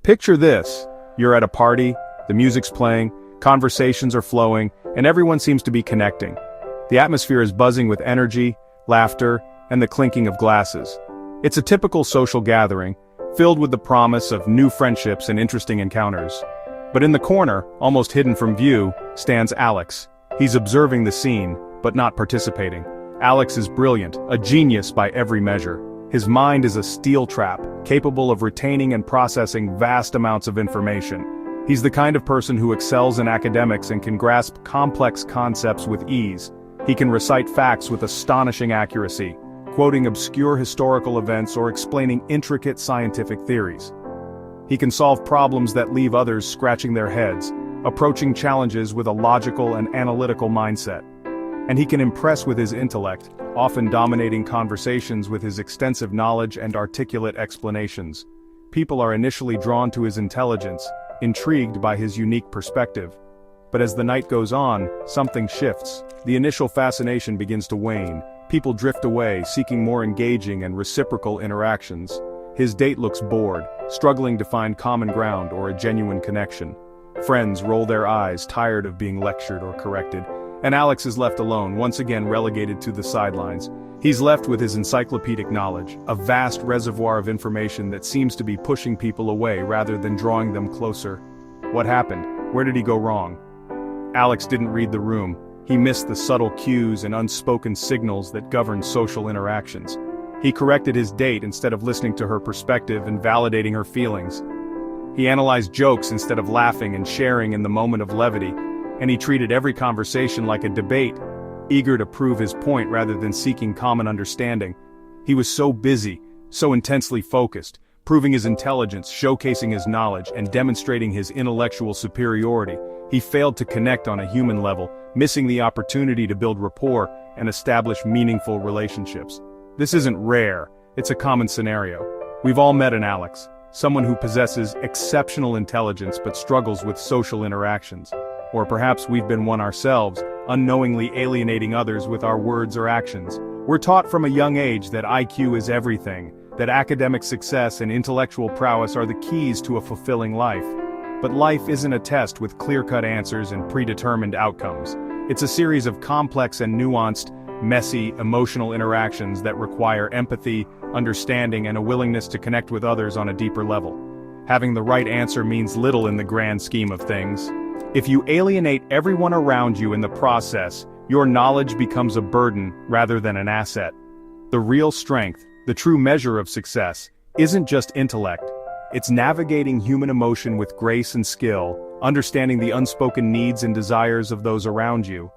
Picture this. You're at a party, the music's playing, conversations are flowing, and everyone seems to be connecting. The atmosphere is buzzing with energy, laughter, and the clinking of glasses. It's a typical social gathering, filled with the promise of new friendships and interesting encounters. But in the corner, almost hidden from view, stands Alex. He's observing the scene, but not participating. Alex is brilliant, a genius by every measure. His mind is a steel trap, capable of retaining and processing vast amounts of information. He's the kind of person who excels in academics and can grasp complex concepts with ease. He can recite facts with astonishing accuracy, quoting obscure historical events or explaining intricate scientific theories. He can solve problems that leave others scratching their heads, approaching challenges with a logical and analytical mindset. And he can impress with his intellect, often dominating conversations with his extensive knowledge and articulate explanations. People are initially drawn to his intelligence, intrigued by his unique perspective. But as the night goes on, something shifts. The initial fascination begins to wane. People drift away, seeking more engaging and reciprocal interactions. His date looks bored, struggling to find common ground or a genuine connection. Friends roll their eyes, tired of being lectured or corrected. And Alex is left alone, once again relegated to the sidelines. He's left with his encyclopedic knowledge, a vast reservoir of information that seems to be pushing people away rather than drawing them closer. What happened? Where did he go wrong? Alex didn't read the room. He missed the subtle cues and unspoken signals that govern social interactions. He corrected his date instead of listening to her perspective and validating her feelings. He analyzed jokes instead of laughing and sharing in the moment of levity. And he treated every conversation like a debate, eager to prove his point rather than seeking common understanding. He was so busy, so intensely focused, proving his intelligence, showcasing his knowledge, and demonstrating his intellectual superiority. He failed to connect on a human level, missing the opportunity to build rapport and establish meaningful relationships. This isn't rare, it's a common scenario. We've all met an Alex, someone who possesses exceptional intelligence but struggles with social interactions. Or perhaps we've been one ourselves, unknowingly alienating others with our words or actions. We're taught from a young age that IQ is everything, that academic success and intellectual prowess are the keys to a fulfilling life. But life isn't a test with clear-cut answers and predetermined outcomes. It's a series of complex and nuanced, messy, emotional interactions that require empathy, understanding, and a willingness to connect with others on a deeper level. Having the right answer means little in the grand scheme of things. If you alienate everyone around you in the process, your knowledge becomes a burden rather than an asset. The real strength, the true measure of success, isn't just intellect. It's navigating human emotion with grace and skill, understanding the unspoken needs and desires of those around you.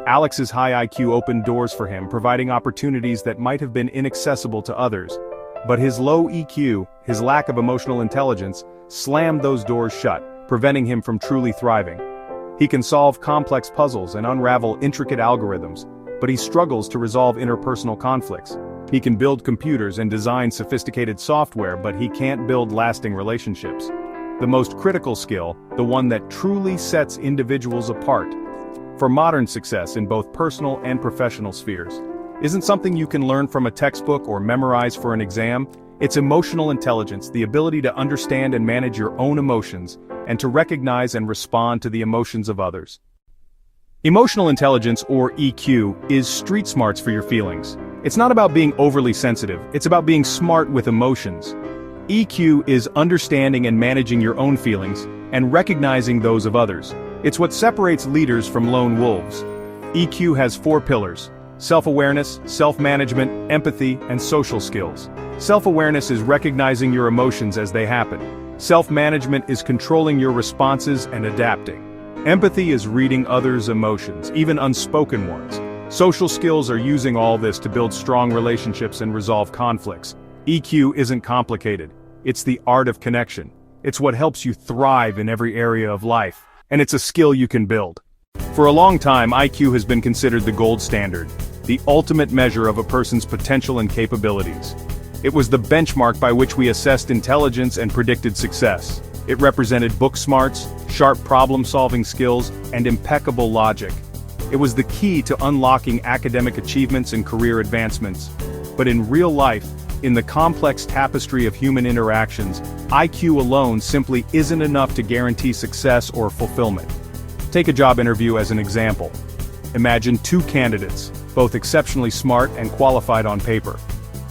Alex's high IQ opened doors for him, providing opportunities that might have been inaccessible to others. But his low EQ, his lack of emotional intelligence, slammed those doors shut, preventing him from truly thriving. He can solve complex puzzles and unravel intricate algorithms, but he struggles to resolve interpersonal conflicts. He can build computers and design sophisticated software, but he can't build lasting relationships. The most critical skill, the one that truly sets individuals apart, for modern success in both personal and professional spheres, isn't something you can learn from a textbook or memorize for an exam. It's emotional intelligence, the ability to understand and manage your own emotions, and to recognize and respond to the emotions of others. Emotional intelligence, or EQ, is street smarts for your feelings. It's not about being overly sensitive, it's about being smart with emotions. EQ is understanding and managing your own feelings, and recognizing those of others. It's what separates leaders from lone wolves. EQ has 4 pillars: self-awareness, self-management, empathy, and social skills. Self-awareness is recognizing your emotions as they happen. Self-management is controlling your responses and adapting. Empathy is reading others' emotions, even unspoken ones. Social skills are using all this to build strong relationships and resolve conflicts. EQ isn't complicated. It's the art of connection. It's what helps you thrive in every area of life. And it's a skill you can build. For a long time, IQ has been considered the gold standard, the ultimate measure of a person's potential and capabilities. It was the benchmark by which we assessed intelligence and predicted success. It represented book smarts, sharp problem-solving skills, and impeccable logic. It was the key to unlocking academic achievements and career advancements. But in real life, In the complex tapestry of human interactions, IQ alone simply isn't enough to guarantee success or fulfillment. Take a job interview as an example. Imagine two candidates, both exceptionally smart and qualified on paper.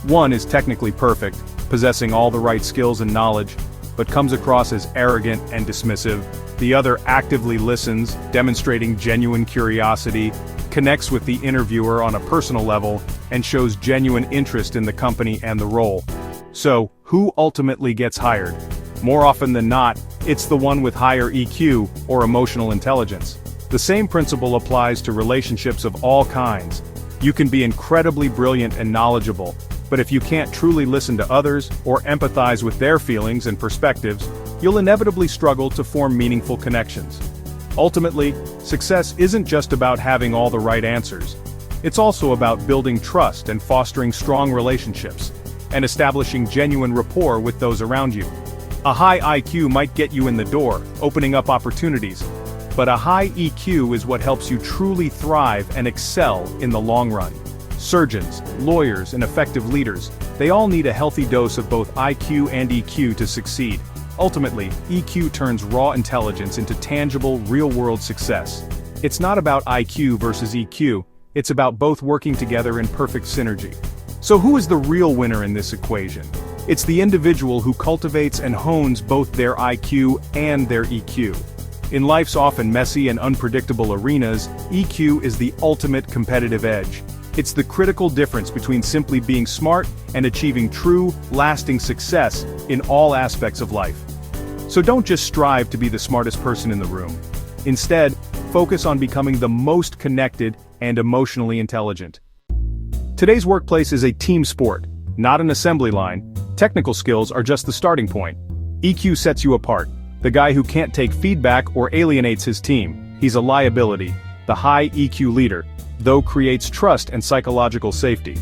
One is technically perfect, possessing all the right skills and knowledge, but comes across as arrogant and dismissive. The other actively listens, demonstrating genuine curiosity, connects with the interviewer on a personal level, and shows genuine interest in the company and the role. So, who ultimately gets hired? More often than not, it's the one with higher EQ, or emotional intelligence. The same principle applies to relationships of all kinds. You can be incredibly brilliant and knowledgeable, but if you can't truly listen to others, or empathize with their feelings and perspectives, you'll inevitably struggle to form meaningful connections. Ultimately, success isn't just about having all the right answers. It's also about building trust and fostering strong relationships, and establishing genuine rapport with those around you. A high IQ might get you in the door, opening up opportunities, but a high EQ is what helps you truly thrive and excel in the long run. Surgeons, lawyers, and effective leaders, they all need a healthy dose of both IQ and EQ to succeed. Ultimately, EQ turns raw intelligence into tangible, real-world success. It's not about IQ versus EQ, it's about both working together in perfect synergy. So who is the real winner in this equation? It's the individual who cultivates and hones both their IQ and their EQ. In life's often messy and unpredictable arenas, EQ is the ultimate competitive edge. It's the critical difference between simply being smart and achieving true, lasting success in all aspects of life. So don't just strive to be the smartest person in the room. Instead, focus on becoming the most connected and emotionally intelligent. Today's workplace is a team sport, not an assembly line. Technical skills are just the starting point. EQ sets you apart. The guy who can't take feedback or alienates his team, he's a liability. The high EQ leader, though, creates trust and psychological safety.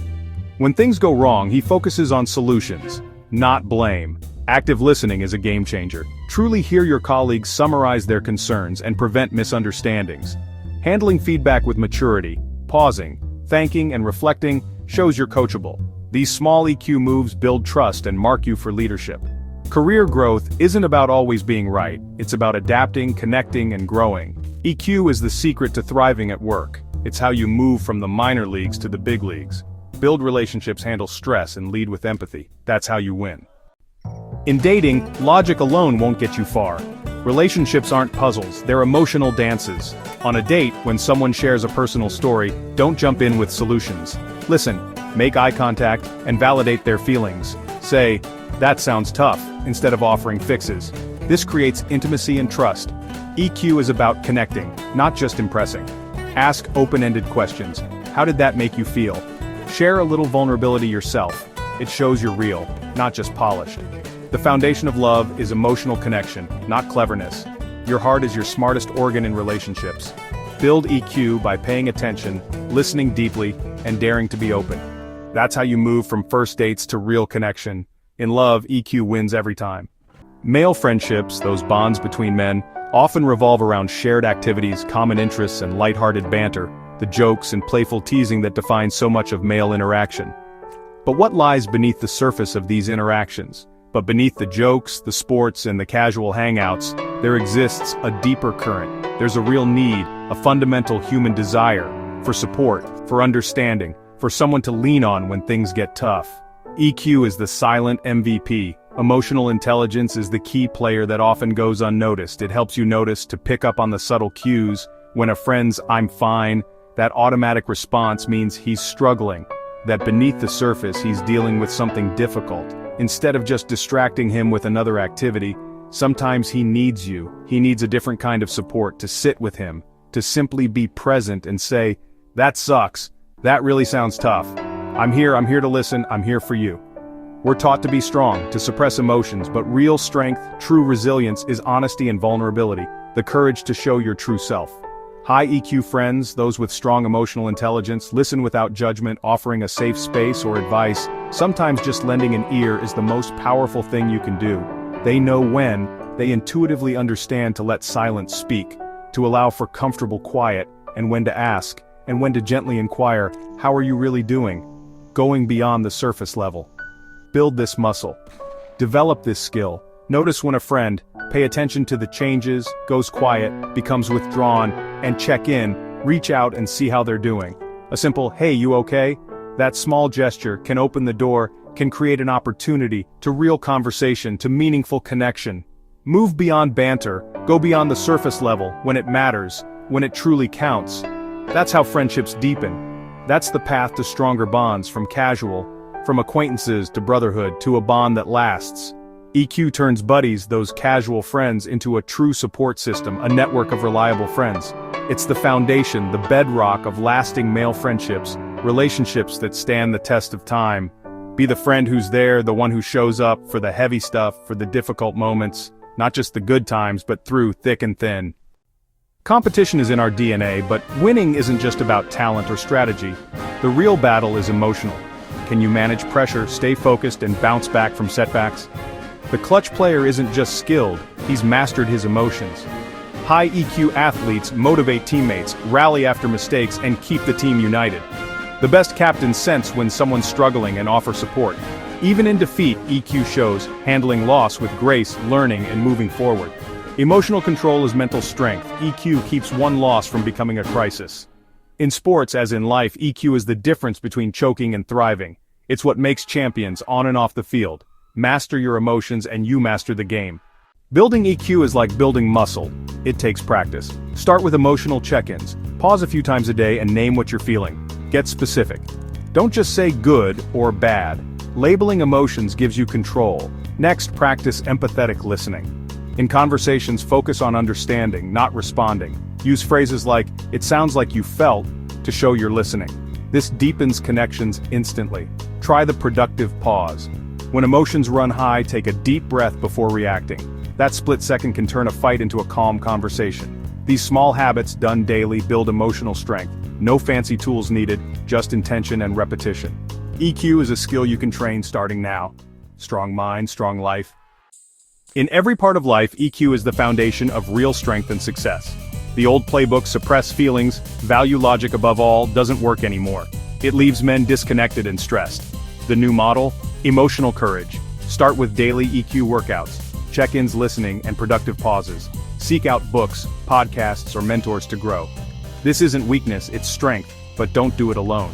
When things go wrong, he focuses on solutions, not blame. Active listening is a game changer. Truly hear your colleagues summarize their concerns and prevent misunderstandings. Handling feedback with maturity, pausing, thanking, and reflecting shows you're coachable. These small EQ moves build trust and mark you for leadership. Career growth isn't about always being right, it's about adapting, connecting, and growing. EQ is the secret to thriving at work. It's how you move from the minor leagues to the big leagues. Build relationships, handle stress, and lead with empathy. That's how you win. In dating, logic alone won't get you far. Relationships aren't puzzles, they're emotional dances. On a date, when someone shares a personal story, don't jump in with solutions. Listen, make eye contact, and validate their feelings. Say, "That sounds tough," instead of offering fixes. This creates intimacy and trust. EQ is about connecting, not just impressing. Ask open-ended questions. How did that make you feel? Share a little vulnerability yourself. It shows you're real, not just polished. The foundation of love is emotional connection, not cleverness. Your heart is your smartest organ in relationships. Build EQ by paying attention, listening deeply, and daring to be open. That's how you move from first dates to real connection. In love, EQ wins every time. Male friendships, those bonds between men, often revolve around shared activities, common interests, and lighthearted banter, the jokes and playful teasing that define so much of male interaction. But what lies beneath the surface of these interactions? But beneath the jokes, the sports, and the casual hangouts, there exists a deeper current. There's a real need, a fundamental human desire, for support, for understanding, for someone to lean on when things get tough. EQ is the silent MVP. Emotional intelligence is the key player that often goes unnoticed. It helps you notice to pick up on the subtle cues. When a friend's "I'm fine," that automatic response means he's struggling, that beneath the surface he's dealing with something difficult. Instead of just distracting him with another activity, sometimes he needs you. He needs a different kind of support, to sit with him, to simply be present and say, "That sucks. That really sounds tough. I'm here to listen, I'm here for you." We're taught to be strong, to suppress emotions, but real strength, true resilience is honesty and vulnerability, the courage to show your true self. High EQ friends, those with strong emotional intelligence, listen without judgment, offering a safe space or advice. Sometimes just lending an ear is the most powerful thing you can do. They know when, they intuitively understand to let silence speak, to allow for comfortable quiet, and when to ask, and when to gently inquire, "How are you really doing?" Going beyond the surface level. Build this muscle. Develop this skill. Notice when a friend, pay attention to the changes, goes quiet, becomes withdrawn, and check in, reach out and see how they're doing. A simple, "Hey, you okay?" That small gesture can open the door, can create an opportunity to real conversation, to meaningful connection. Move beyond banter, go beyond the surface level, when it matters, when it truly counts. That's how friendships deepen. That's the path to stronger bonds, from acquaintances to brotherhood, to a bond that lasts. EQ turns buddies, those casual friends, into a true support system, a network of reliable friends. It's the foundation, the bedrock of lasting male friendships, relationships that stand the test of time. Be the friend who's there, the one who shows up for the heavy stuff, for the difficult moments, not just the good times, but through thick and thin. Competition is in our DNA, but winning isn't just about talent or strategy. The real battle is emotional. Can you manage pressure, stay focused, and bounce back from setbacks? The clutch player isn't just skilled, he's mastered his emotions. High EQ athletes motivate teammates, rally after mistakes, and keep the team united. The best captains sense when someone's struggling and offer support. Even in defeat, EQ shows handling loss with grace, learning, and moving forward. Emotional control is mental strength. EQ keeps one loss from becoming a crisis. In sports, as in life, EQ is the difference between choking and thriving. It's what makes champions on and off the field. Master your emotions and you master the game. Building EQ is like building muscle. It takes practice. Start with emotional check-ins. Pause a few times a day and name what you're feeling. Get specific. Don't just say good or bad. Labeling emotions gives you control. Next, practice empathetic listening. In conversations, focus on understanding, not responding. Use phrases like, "It sounds like you felt," to show you're listening. This deepens connections instantly. Try the productive pause. When emotions run high, take a deep breath before reacting. That split second can turn a fight into a calm conversation. These small habits, done daily, build emotional strength. No fancy tools needed, just intention and repetition. EQ is a skill you can train starting now. Strong mind, strong life. In every part of life, EQ is the foundation of real strength and success. The old playbook, suppress feelings, value logic above all, doesn't work anymore. It leaves men disconnected and stressed. The new model? Emotional courage. Start with daily EQ workouts, check-ins, listening, and productive pauses. Seek out books, podcasts, or mentors to grow. This isn't weakness, it's strength, but don't do it alone.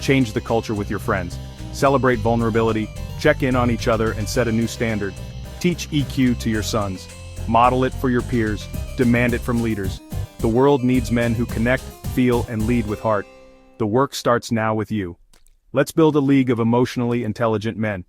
Change the culture with your friends. Celebrate vulnerability, check in on each other, and set a new standard. Teach EQ to your sons. Model it for your peers. Demand it from leaders. The world needs men who connect, feel, and lead with heart. The work starts now with you. Let's build a league of emotionally intelligent men.